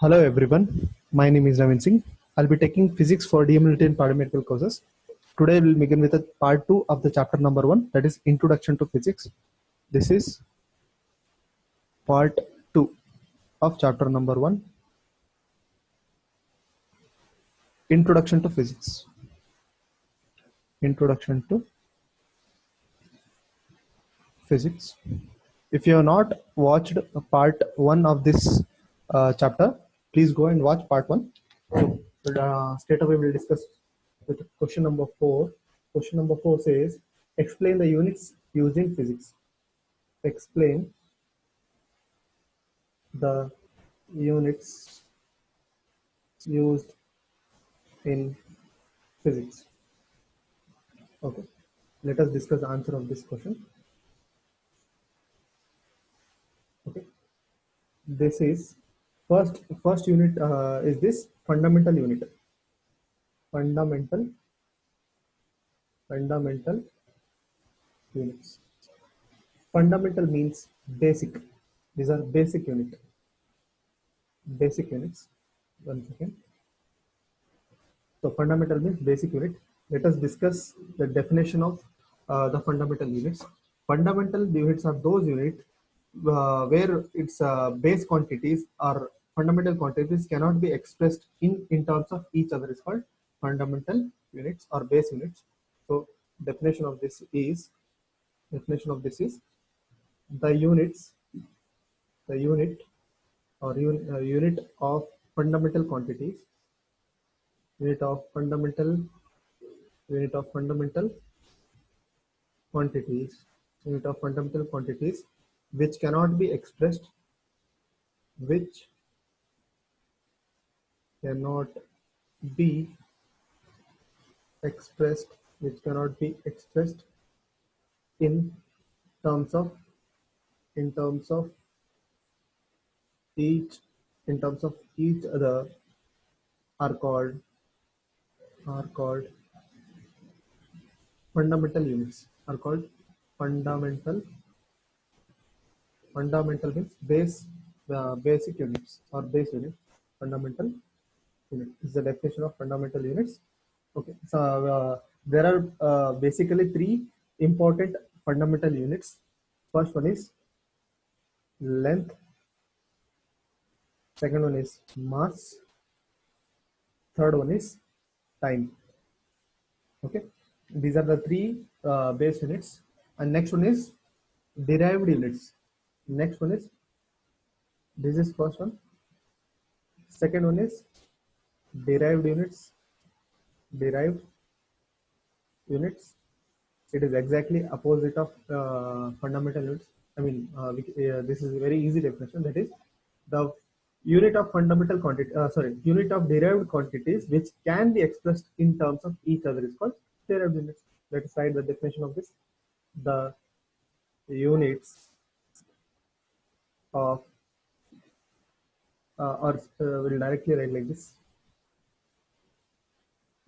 Hello everyone, my name is Navin Singh. I'll be taking physics for DMLT and paramedical courses. Today we'll begin with the part 2 of the chapter number 1, that is Introduction to Physics. This is part 2 of chapter number 1, Introduction to Physics. Introduction to Physics. If you have not watched part 1 of this chapter, please go and watch part 1. So, straight away we'll discuss with question number 4. Question number 4 says, explain the units used in physics. Explain the units used in physics. Okay, let us discuss the answer of this question. Okay, this is first unit is this fundamental unit. Fundamental units. Fundamental means basic. These are basic unit. Basic units. 1 second. So fundamental means basic unit. Let us discuss the definition of the fundamental units. Fundamental units are those units where its base quantities or fundamental quantities cannot be expressed in terms of each other is called fundamental units or base units. So definition of this is the units the unit of fundamental quantities unit of fundamental quantities unit of fundamental quantities which cannot be expressed which cannot be expressed in terms of each other are called fundamental units are called fundamental means basic units or base unit. Fundamental unit is the definition of fundamental units. Okay, so there are basically 3 important fundamental units. First one is length, second one is mass, third one is time. Okay, these are the 3 base units, and next one is derived units. Next one is, this is first one, second one is derived units. It is exactly opposite of fundamental units. I mean, this is a very easy definition. That is the unit of fundamental quantity. Unit of derived quantities which can be expressed in terms of each other is called derived units. Let us write the definition of this. The units of we'll directly write like this.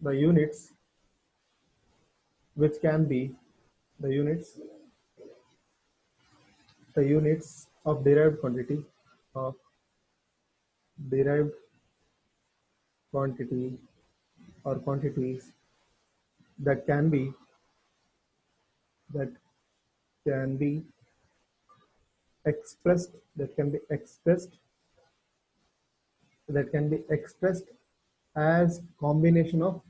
The units which can be the units of derived quantity of derived quantity or quantities that can be expressed as combination of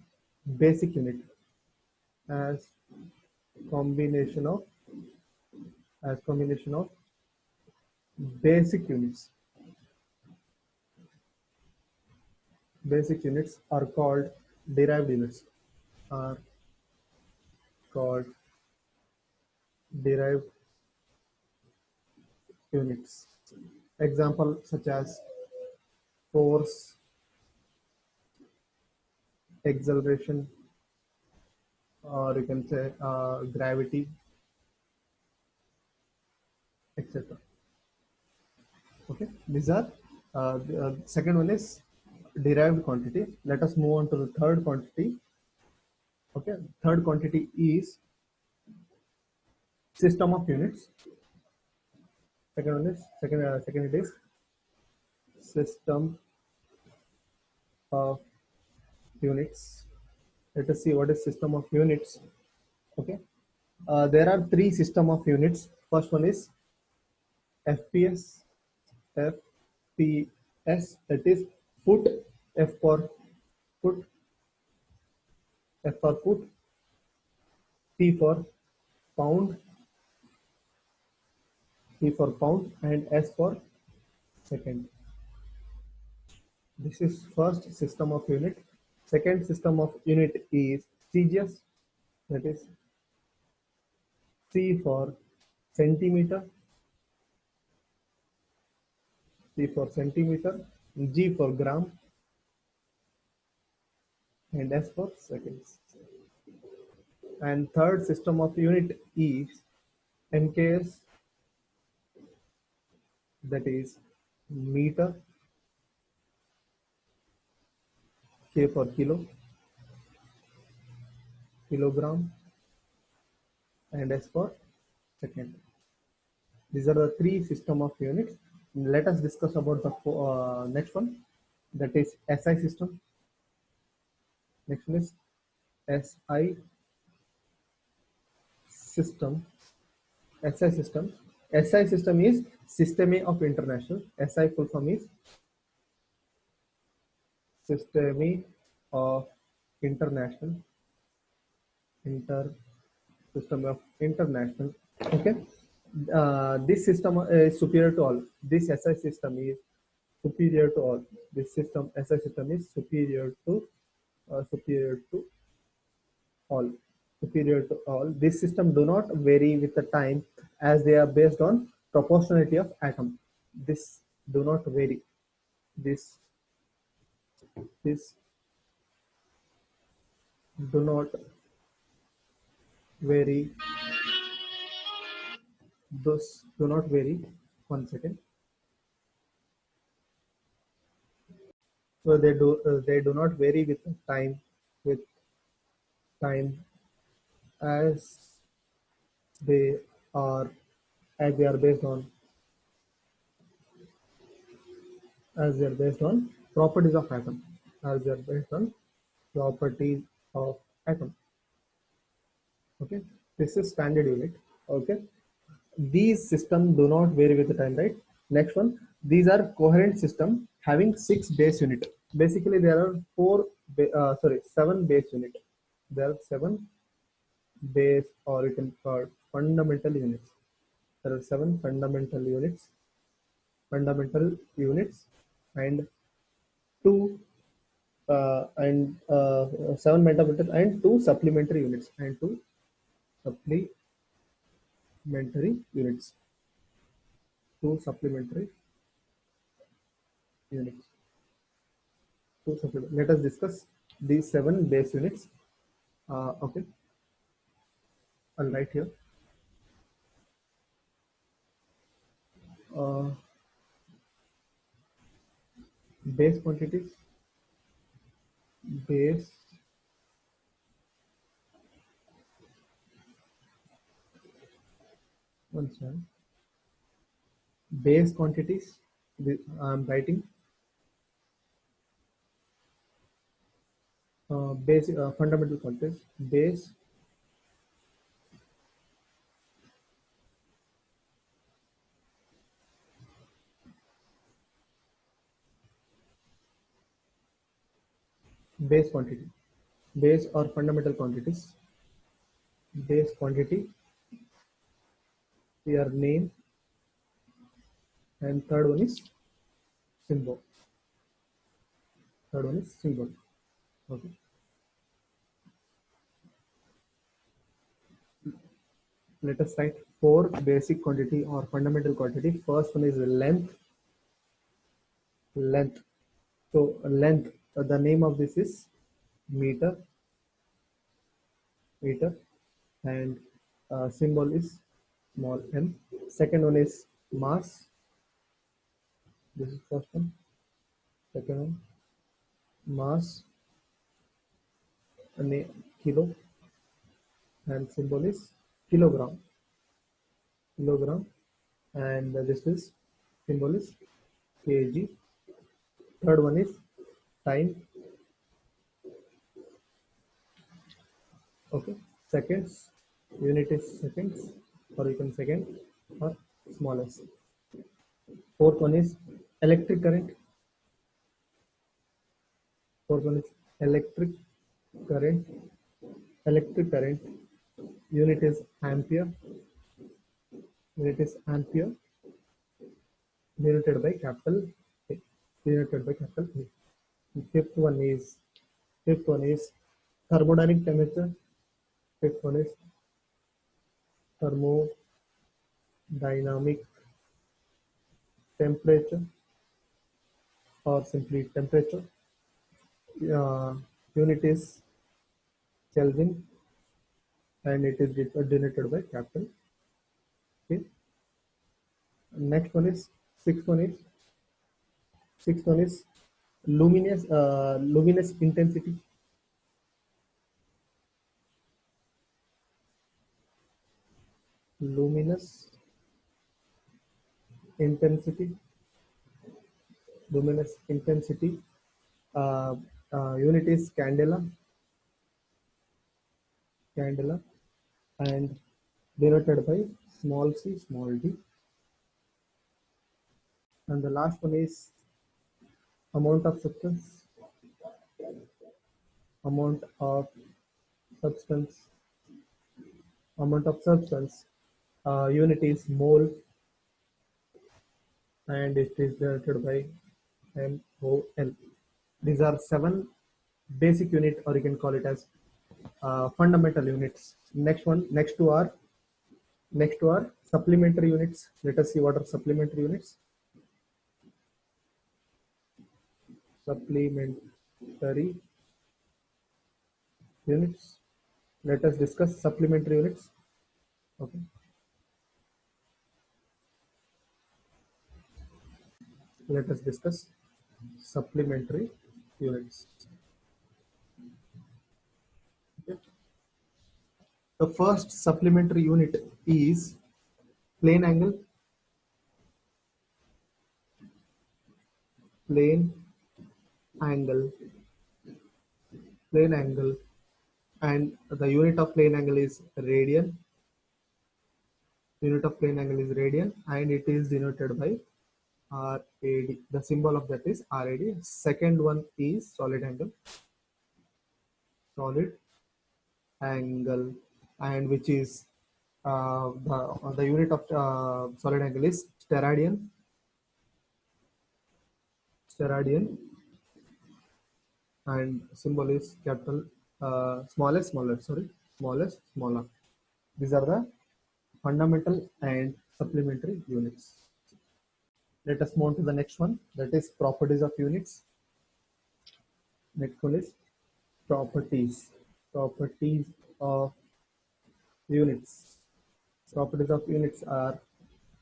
basic unit as combination of basic units. Basic units are called derived units. Are called derived units. Example such as force, acceleration, or you can say gravity, etc. Okay, these are the second one is derived quantity. Let us move on to the third quantity. Okay, third quantity is system of units. Second one is second it is system of units. Let us see what is system of units. Okay, there are three system of units. First one is FPS, FPS, that is foot, F for foot, F for foot, P for pound, P for pound, and S for second. This is first system of unit. Second system of unit is CGS, that is C for centimeter, C for centimeter, G for gram, and S for seconds. And third system of unit is MKS, that is meter, K for kilo, kilogram, and S for second. These are the three system of units. Let us discuss about the next one, that is SI system. Next one is SI system. SI system. SI system is Systeme of International. SI full form is Systeme of International. System of International. Okay. This system is superior to all. This SI system is superior to all. This system SI system is superior to all. Superior to all. This system do not vary with the time as they are based on proportionality of atom. This do not vary. This do not vary. Those do not vary. 1 second. So they do not vary with time, with time as they are they are based on properties of atom, as they are based on properties of atom. Okay, this is standard unit. Okay, these systems do not vary with the time, right? Next one, these are coherent system having 6 base unit. Basically there are 7 base unit. There are 7 base, or you can call fundamental units. There are 7 fundamental units, and 2 7 fundamental and 2 supplementary units, and 2 supplementary units, 2 supplementary units, 2 supplementary. Let us discuss these 7 base units. Okay, I'll write here. Uh, base quantities, base one second. Base quantities. I'm writing base fundamental quantities. Base quantity, base or fundamental quantities. Base quantity, your name, and third one is symbol. Third one is symbol. Okay. Let us write 4 basic quantity or fundamental quantity. First one is length. Length. So length. The name of this is meter. Meter, and symbol is small m. Second one is mass. This is first one. Second one, mass, kilo, and symbol is kilogram. Kilogram, and this is symbol is kg. Third one is time. Okay, seconds, unit is seconds, or you can second or smallest. Fourth one is electric current. Fourth one is electric current. Electric current unit is ampere. Unit is ampere, denoted by capital A. Denoted by capital A. Fifth one is thermodynamic temperature. Fifth one is thermodynamic temperature, or simply temperature. Unit is Kelvin, and it is denoted by capital A. Next one is sixth one is sixth one is luminous intensity. Luminous intensity. Luminous intensity. Uh, Unit is candela. Candela, and denoted by small c, small d. And the last one is amount of substance. Amount of substance. Amount of substance. Unit is mole, and it is denoted by mol. These are 7 basic unit, or you can call it as fundamental units. Next to our supplementary units. Let us see what are supplementary units. Supplementary units. Let us discuss supplementary units. Okay. Let us discuss supplementary units. Okay. The first supplementary unit is plane angle. Plane angle. Plane angle. And the unit of plane angle is radian. Unit of plane angle is radian, and it is denoted by RAD. The symbol of that is RAD. Second one is solid angle. Solid angle, and which is the unit of solid angle is steradian. Steradian, and symbol is capital smallest smaller. These are the fundamental and supplementary units. Let us move on to the next one, that is properties of units. Next one is properties. Properties of units. Properties of units are,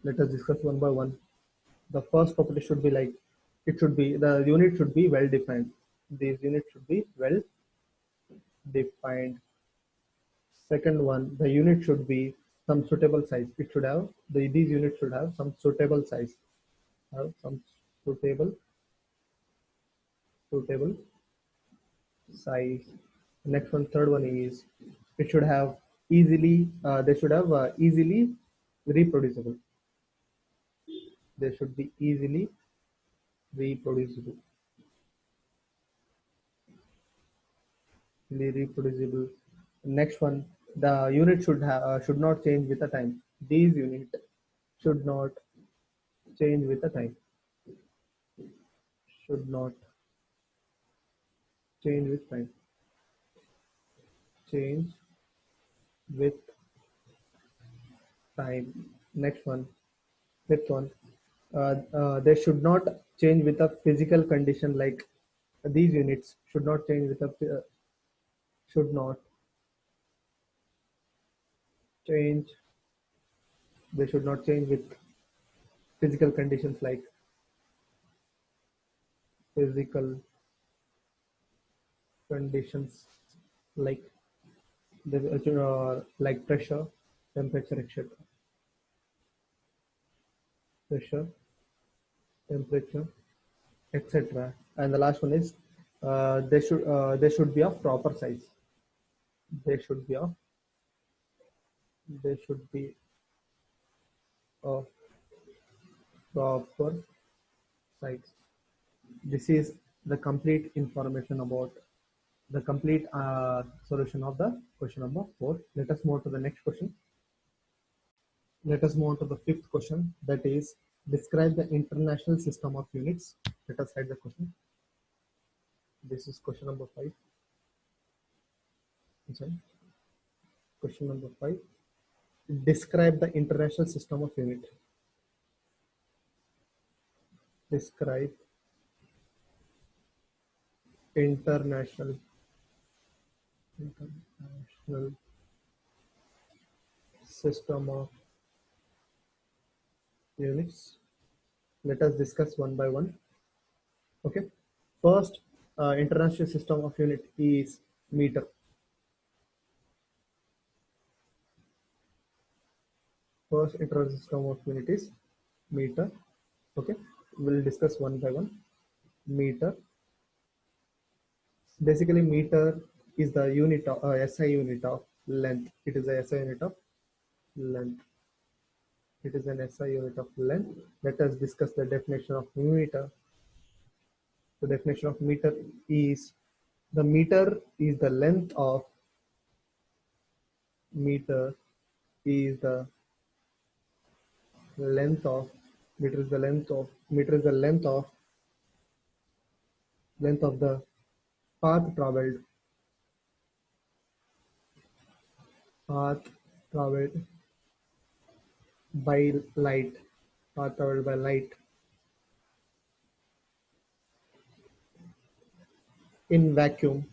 let us discuss one by one. The first property should be like, the unit should be well defined. These units should be well defined. Second one, the unit should be some suitable size. It should have, these units should have some suitable size. Have some suitable size. Next one, third one is, it should have they should have easily reproducible. They should be easily reproducible. Reproducible. Next one, the unit should not change with the time. These unit should not change with the time. Should not change with time. Change with time. Next one, fifth one, they should not change with a physical condition, like these units should not change with a should not change. They should not change with physical conditions, like physical conditions like like pressure, temperature, etc. Pressure, temperature, etc. And the last one is they should be of proper size. They should be of they should be of proper size. This is the complete information about the complete solution of the question number 4. Let us move to the next question. Let us move on to the fifth question, that is describe the international system of units. Let us write the question. This is question number 5. Sorry. Question number 5. Describe the international system of unit. Describe international system of units. Let us discuss one by one. Okay. First, international system of unit is meter. First international system of unit is meter. Okay. We'll discuss one by one. Meter. Basically, meter is the unit of SI unit of length. It is a SI unit of length. It is an SI unit of length. Let us discuss the definition of meter. The definition of meter is the meter is the length of meter is the length of meter is the length of meter is the length of the path traveled by light path traveled by light in vacuum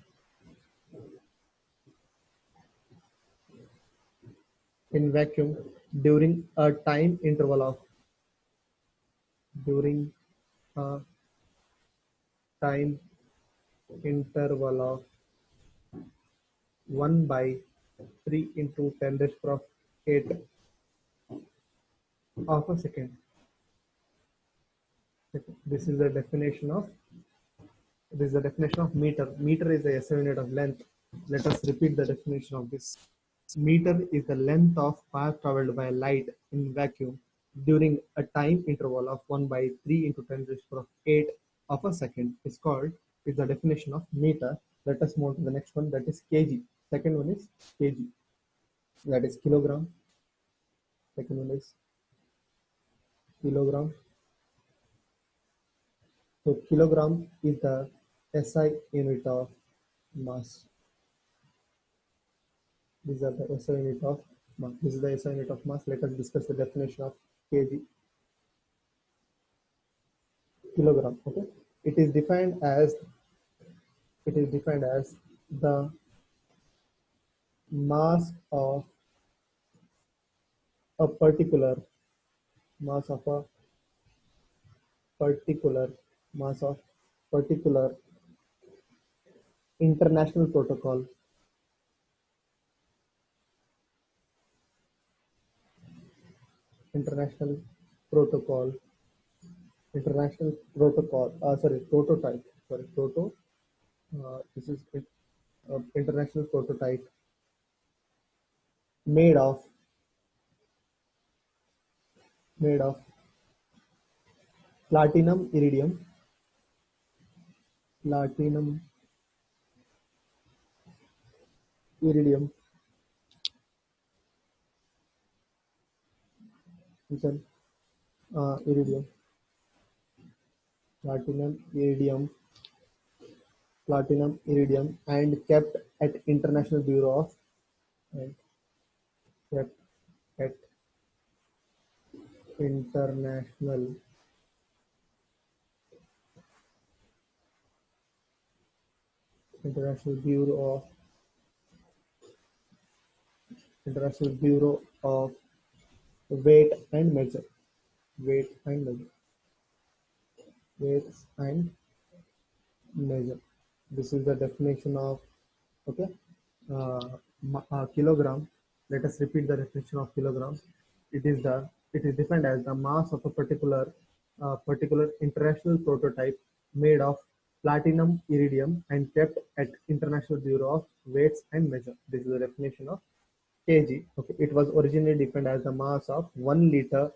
during a time interval of during a time interval of 1 by 3 into 10 raised to 8 of a second. This is the definition of meter. Meter is a SI unit of length. Let us repeat the definition of this. Meter is the length of path traveled by light in vacuum during a time interval of 1 by 3 into 10 raised to 8 of a second. Is the definition of meter. Let us move to the next one, that is kg. Second one is kg. That is kilogram. Second one is kilogram. So kilogram is the SI unit of mass. These are the SI unit of mass. This is the SI unit of mass. Let us discuss the definition of kg. Kilogram. Okay. It is defined as the mass of a particular international protocol prototype this is international prototype made of platinum iridium listen, iridium platinum iridium and kept at International Bureau of and kept at International Bureau of Weight and Measure. Weights and measure. This is the definition of kilogram. Let us repeat the definition of kilogram. It is defined as the mass of a particular international prototype made of platinum, iridium, and kept at International Bureau of Weights and Measure. This is the definition of kg. Okay, it was originally defined as the mass of 1 liter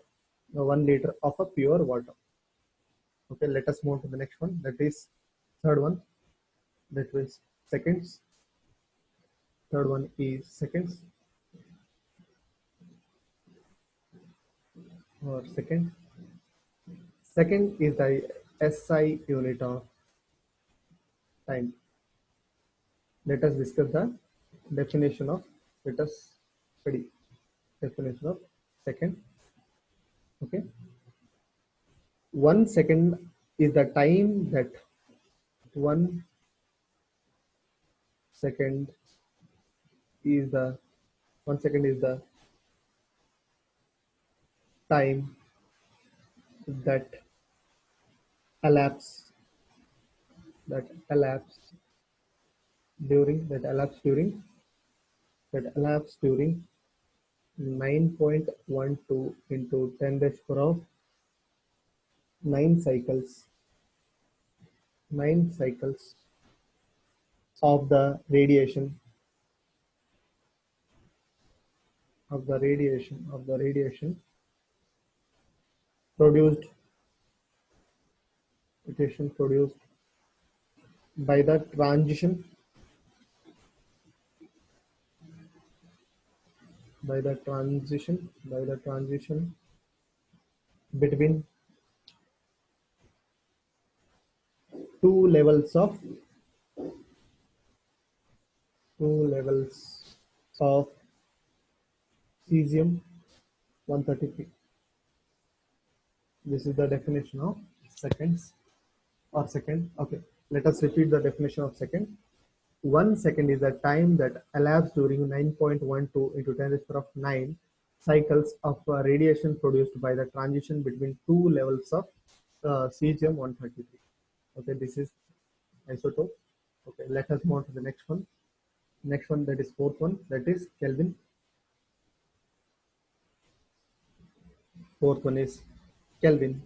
of a pure water. Okay, let us move to the next one. That is third one. That is seconds. Third one is seconds or second. Second is the SI unit of time. Let us discuss the definition of. Let us study definition of second. Okay, 1 second is the time that 1 second is the 1 second is the time that elapse that elapse during 9.12 into 10 raised to the power of 9 cycles of the radiation produced produced by the transition between two levels of cesium 133. This is the definition of seconds or second. Okay, let us repeat the definition of second. 1 second is the time that elapsed during 9.12 into 10 raised to the power of 9 cycles of radiation produced by the transition between two levels of cesium 133. Okay, this is isotope. Okay, let us move on to the next one. Next one, that is fourth one, that is Kelvin. Fourth one is Kelvin.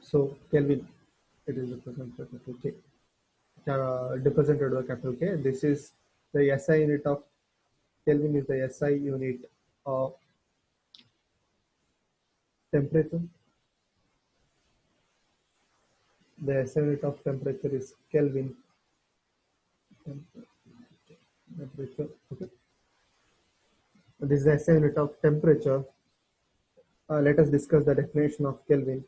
So Kelvin, it is represented by capital K. Represented by capital K. This is the SI unit of Kelvin is the SI unit of temperature. The SI unit of temperature is Kelvin. Temperature. Okay. This is the SI unit of temperature. Let us discuss the definition of Kelvin.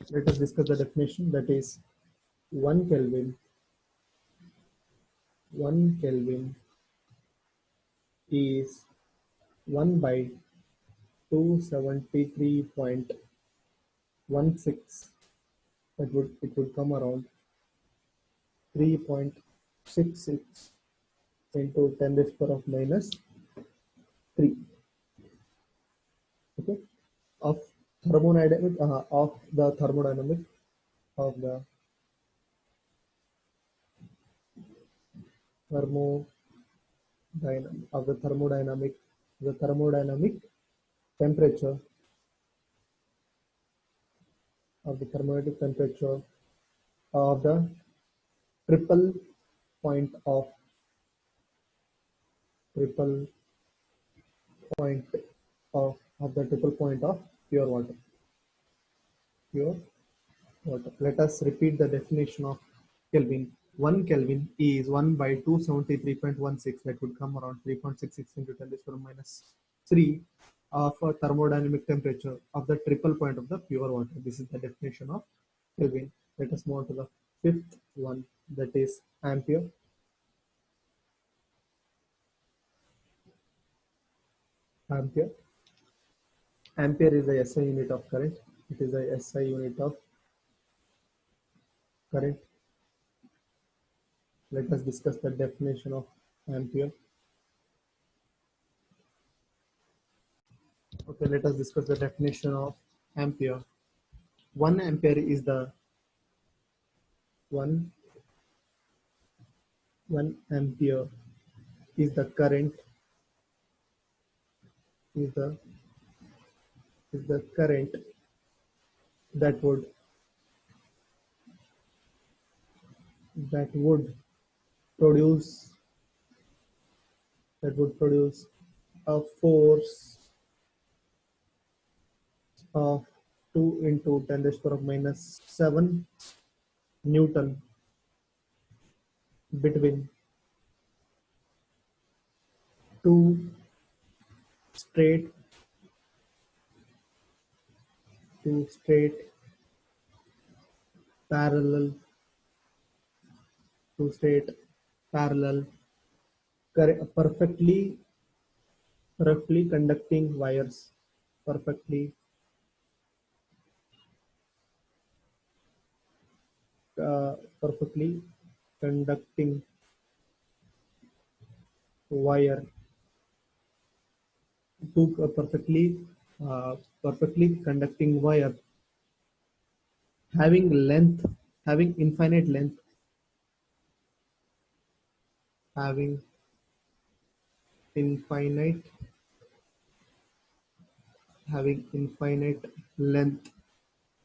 Let us discuss the definition, that is 1 Kelvin. 1 Kelvin is 1 by 273.16. It would come around 3.66 into 10 raised to the power of minus 3. Okay, of thermodynamic of the thermodynamic of the thermodynamic temperature of the thermodynamic temperature of the triple point of triple point of the triple point of pure water. Pure water. Let us repeat the definition of Kelvin. 1 Kelvin is 1 by 273.16. That would come around 3.66 into 10 raised to the minus 3 of a thermodynamic temperature of the triple point of the pure water. This is the definition of Kelvin. Let us move on to the fifth one, that is ampere. Ampere. Ampere is the SI unit of current. It is the SI unit of current. Let us discuss the definition of ampere. Okay, let us discuss the definition of ampere. 1 ampere is the 1 ampere is the current is the current that would produce that would produce a force of 2 into 10 raised to the power minus 7 Newton between two straight two parallel straight parallel perfectly conducting wires, perfectly perfectly conducting wire to uh, perfectly conducting wire having length having infinite length having infinite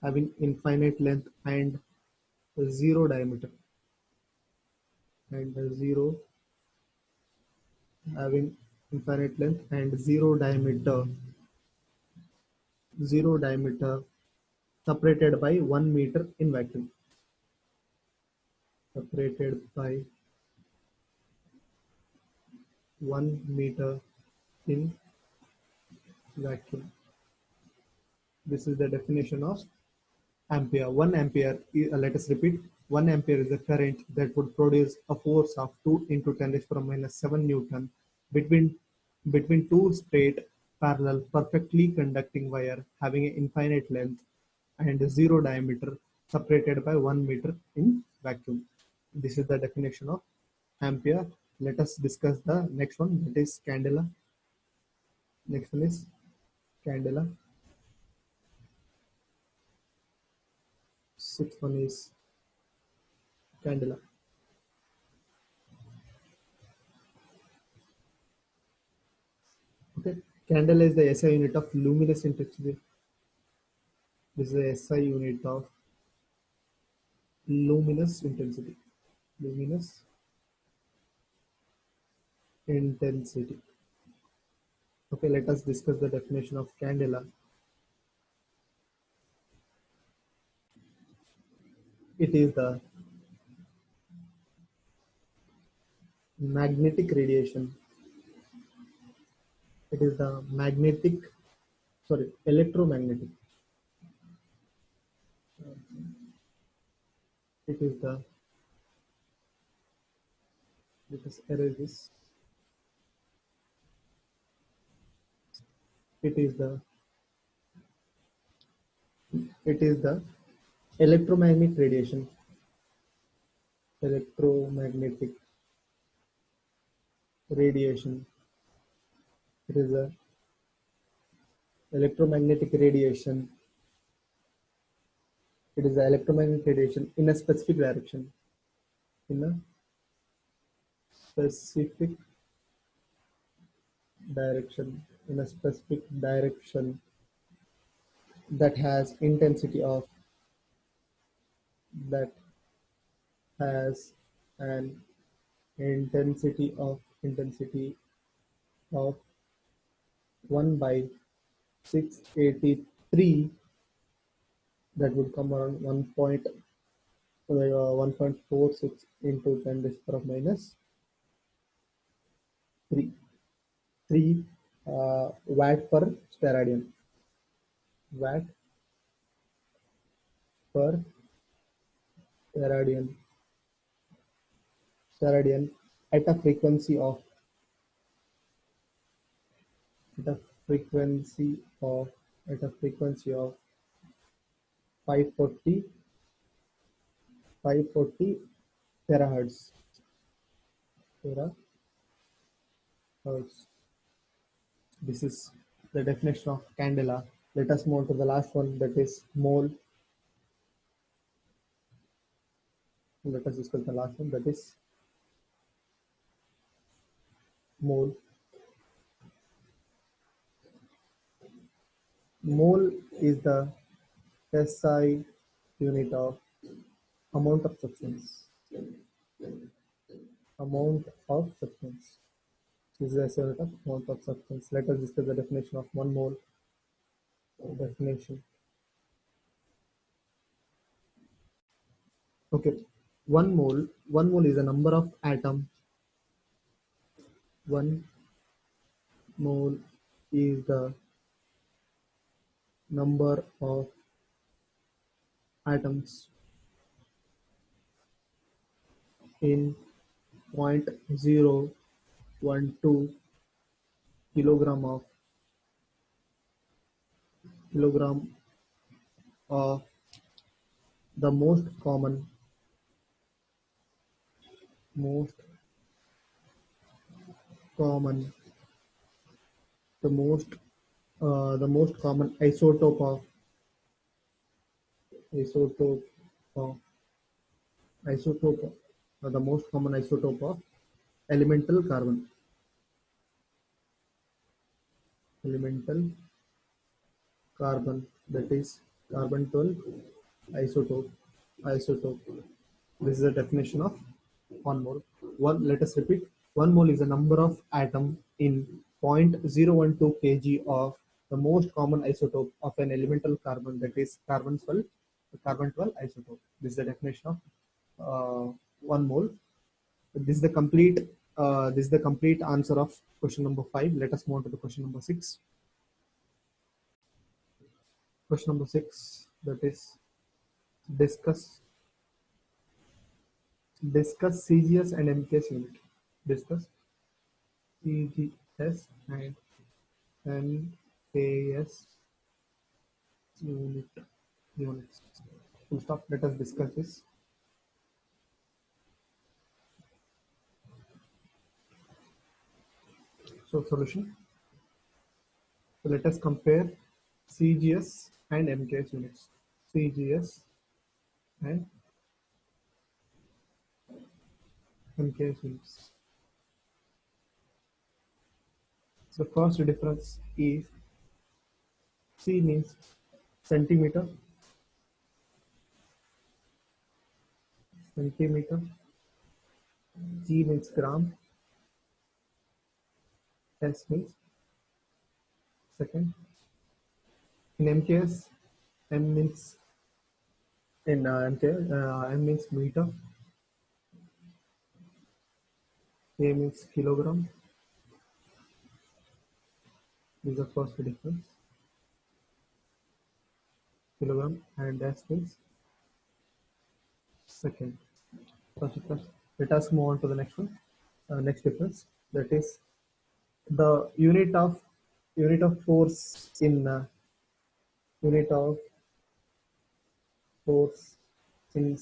having infinite length and zero diameter and zero having infinite length and zero diameter separated by 1 meter in vacuum separated by 1 meter in vacuum. This is the definition of ampere. 1 ampere, let us repeat, 1 ampere is the current that would produce a force of 2 into 10 raised to the minus 7 Newton between two straight parallel perfectly conducting wire having an infinite length and zero diameter separated by 1 meter in vacuum. This is the definition of ampere. Let us discuss the next one, that is candela. Next one is candela. Sixth one is candela. Okay, candela is the SI unit of luminous intensity. This is the SI unit of luminous intensity. Luminous intensity. Okay, let us discuss the definition of candela. It is the magnetic radiation. It is the electromagnetic. It is the, let us erase this. It is the, it is the electromagnetic radiation. Electromagnetic radiation. It is the electromagnetic radiation. It is the electromagnetic radiation in a specific direction. In a specific direction. In a specific direction that has intensity of that has an intensity of 1 by 683, that would come around 1.46 into 10 raised to the minus 3 3 watt per steradian. Watt per steradian at a frequency of at a frequency of at a frequency of 540 terahertz. Terahertz. This is the definition of candela. Let us move to the last one, that is mole. Let us discuss the last one, that is mole. Mole is the SI unit of amount of substance. Amount of substance. This is the SI unit of amount of substance. Let us discuss the definition of 1 mole. Definition. Okay, 1 mole. 1 mole is a number of atoms. 1 mole is the number of atoms in 0.012 kilogram of the most common the most common isotope of isotope the most common isotope of elemental carbon, that is carbon 12 isotope. This is the definition of 1 mole. Let us repeat. 1 mole is a number of atom in 0.012 kg of the most common isotope of an elemental carbon, that is carbon 12 isotope. This is the definition of 1 mole. This is the complete answer of question number 5. Let us move on to the question number 6. Question number 6, that is discuss CGS and MKS unit. Discuss CGS and MKS units. Full stop. Let us discuss this. So solution. So let us compare CGS and MKS units. CGS and MKS units. The first difference is C means centimeter, G means gram, S means second. In MKS, M means M means meter, A means kilogram. This is the first difference. Kilogram, and S means second. Let us move on to the next one. Next difference, that is the unit of force in unit of force in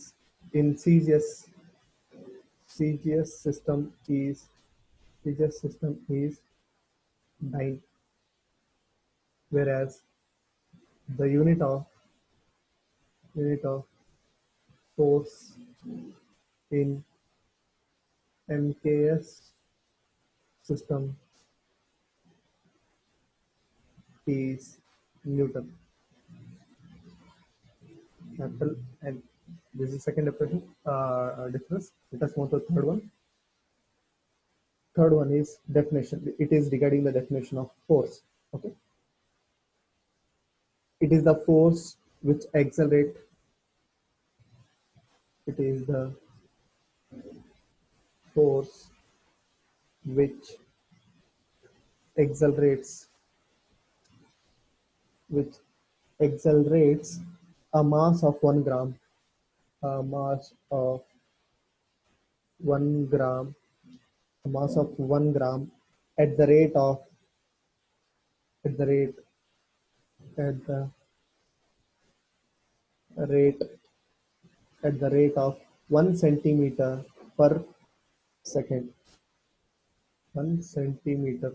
CGS system is dyne, whereas the unit of force in MKS system is Newton. Capital N. This is second difference. Let us move to the third one. Third one is definition. It is regarding the definition of force. Okay. It is the force which accelerate. It is the force which accelerates a mass of 1 gram, a mass of 1 gram, at the rate of at the rate of 1 centimeter per second. 1 centimeter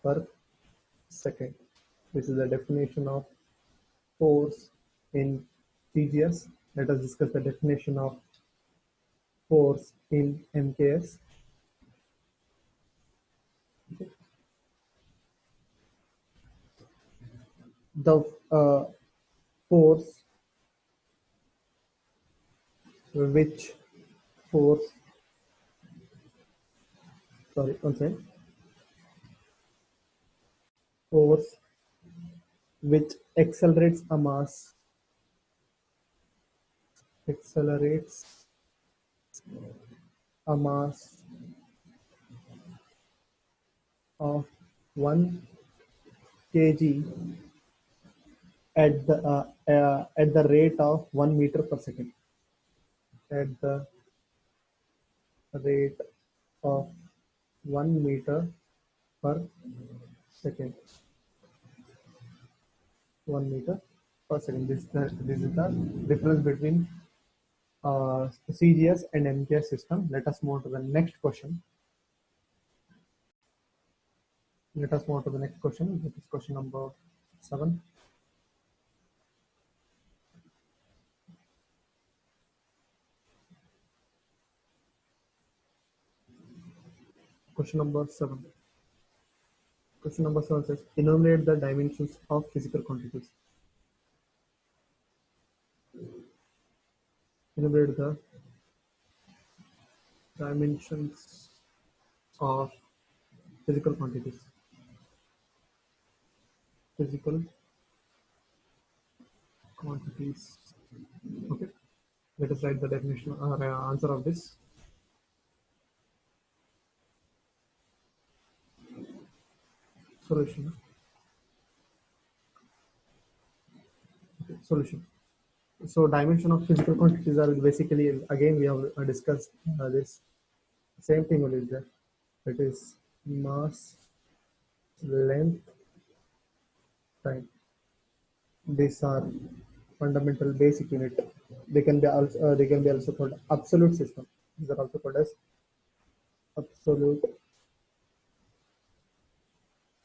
per second. This is the definition of force in CGS. Let us discuss the definition of force in MKS. Okay. the force which force sorry one second force which accelerates a mass of 1 kg at the rate of 1 meter per second. At the rate of 1 meter per second. 1 meter per second. This is the difference between CGS and MGS system. Let us move to the next question. Let us move to the next question. This is question number 7. Question number 7. Question number 7 says, enumerate the dimensions of physical quantities. Enumerate the dimensions of physical quantities. Physical quantities. Okay. Let us write the definition or answer of this. Solution. Okay. Solution. So dimension of physical quantities are basically, again we have discussed this same thing only there. That is mass, length, time. These are fundamental basic unit. They can be also called absolute system. These are also called as absolute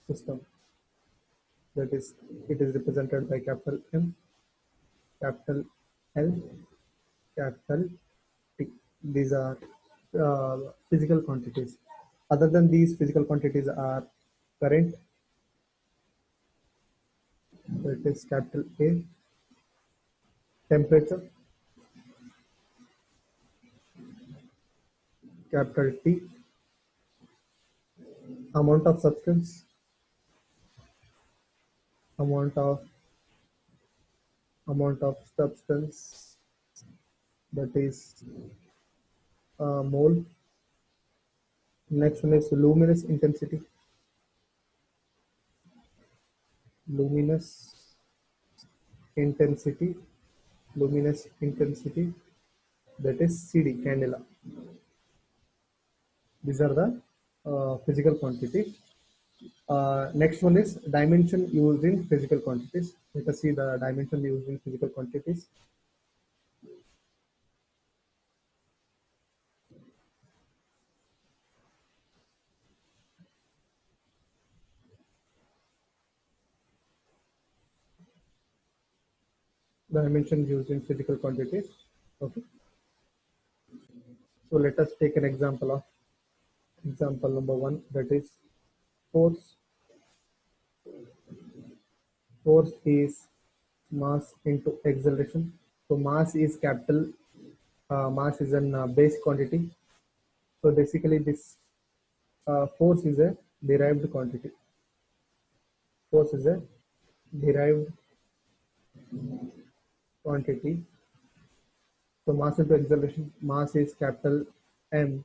system. That is, it is represented by capital M, capital L, capital T. These are physical quantities. Other than these, physical quantities are current, that is capital A, temperature, capital T, amount of substance, amount of substance, that is mole. Next one is luminous intensity. Luminous intensity, that is CD, candela. These are the physical quantity. Next one is dimension used in physical quantities. Let us see the dimension used in physical quantities. Dimension used in physical quantities. Okay. So let us take an example of example number 1, that is force. Force is mass into acceleration. So mass is capital. Mass is an base quantity. So basically, this force is a derived quantity. Force is a derived quantity. So mass into acceleration. Mass is capital M,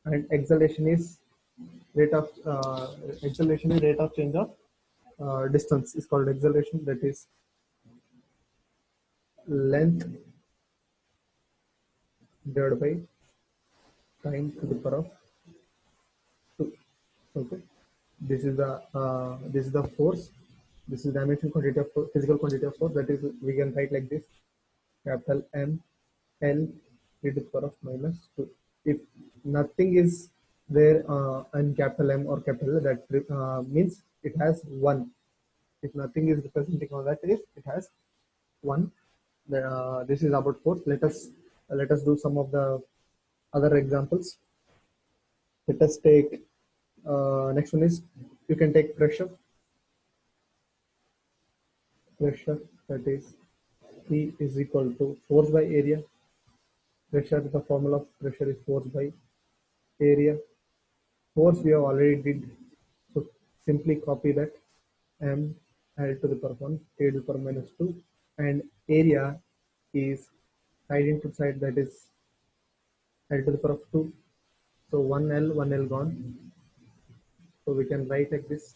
and acceleration is rate of change of distance is called acceleration. That is length divided by time to the power of 2. Okay, this is the force. This is dimension quantity of physical quantity of force. That is, we can write like this: capital M L e to the power of -2. If nothing is there in capital M or capital L, that means it has 1. If nothing is representing on that, is it has 1. This is about force. Let us do some of the other examples. Let us take next one is, you can take pressure. pressure, that is P is equal to force by area. Pressure, the formula of pressure is force by area. Force we have already did, so simply copy that. M L to the power 1, K to the power minus 2, and area is side into side, that is L to the power of 2. So 1L gone. So we can write like this: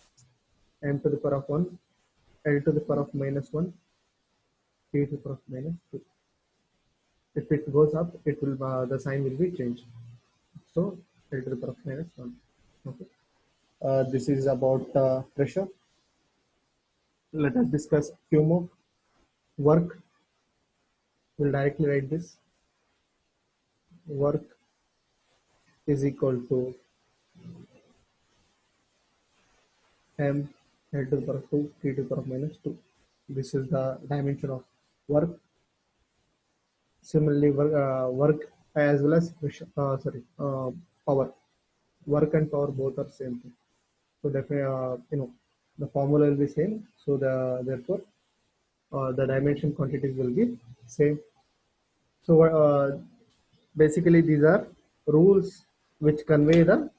M to the power of 1, L to the power of minus 1, K to the power of minus 2. If it goes up, it will the sign will be changed. So L to the power of minus 1. Okay. This is about pressure. Let us discuss few more. Work. We'll directly write this. Work is equal to M L to the power of 2, T to the power of minus 2. This is the dimension of work. Similarly, work as well as pressure, power. Work and power both are same thing. So definitely, the formula will be same. So therefore, the dimension quantities will be same. So basically, these are rules which convey the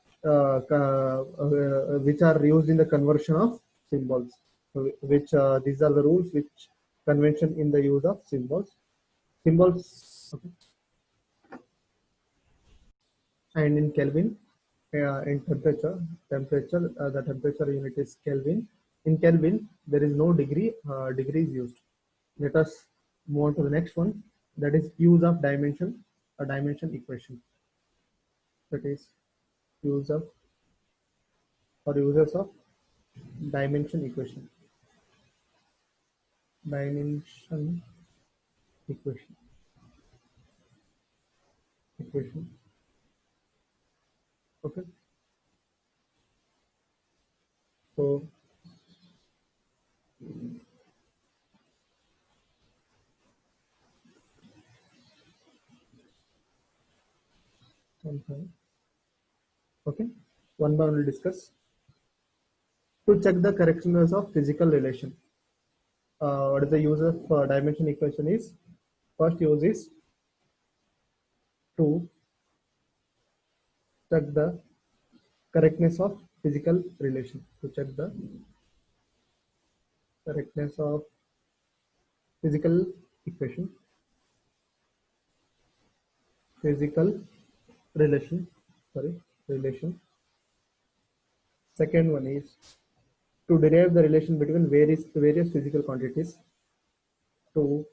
which are used in the conversion of symbols. So which these are the rules which convention in the use of symbols. Symbols. Okay. And in Kelvin, in temperature, the temperature unit is Kelvin. In Kelvin, there is no degrees used. Let us move on to the next one, that is use of dimension, a dimension equation. That is use of or uses of dimension equation. Dimension equation. Okay. So okay, one by one we'll discuss. To check the correctness of physical relation, what is the use of dimension equation is? First use is to check the correctness of physical relation. To check the correctness of physical equation, physical relation. Sorry, relation. Second one is to derive the relation between various physical quantities. To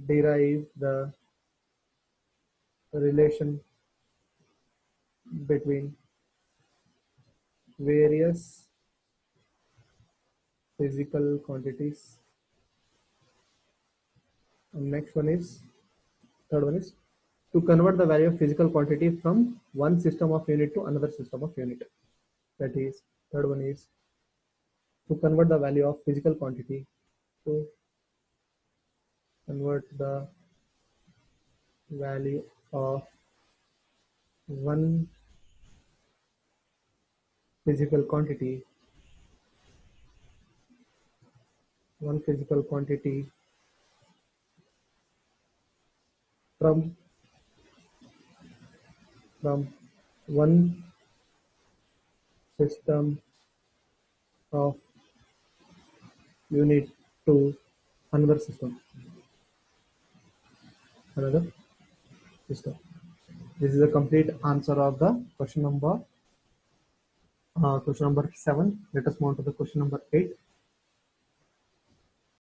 derive the relation between various physical quantities. And next one is, third one is to convert the value of physical quantity from one system of unit to another system of unit. That is, third one is to convert the value of physical quantity to convert the value of one physical quantity from one system of unit to another system. This is the complete answer of the question number 7. Let us move on to the question number 8.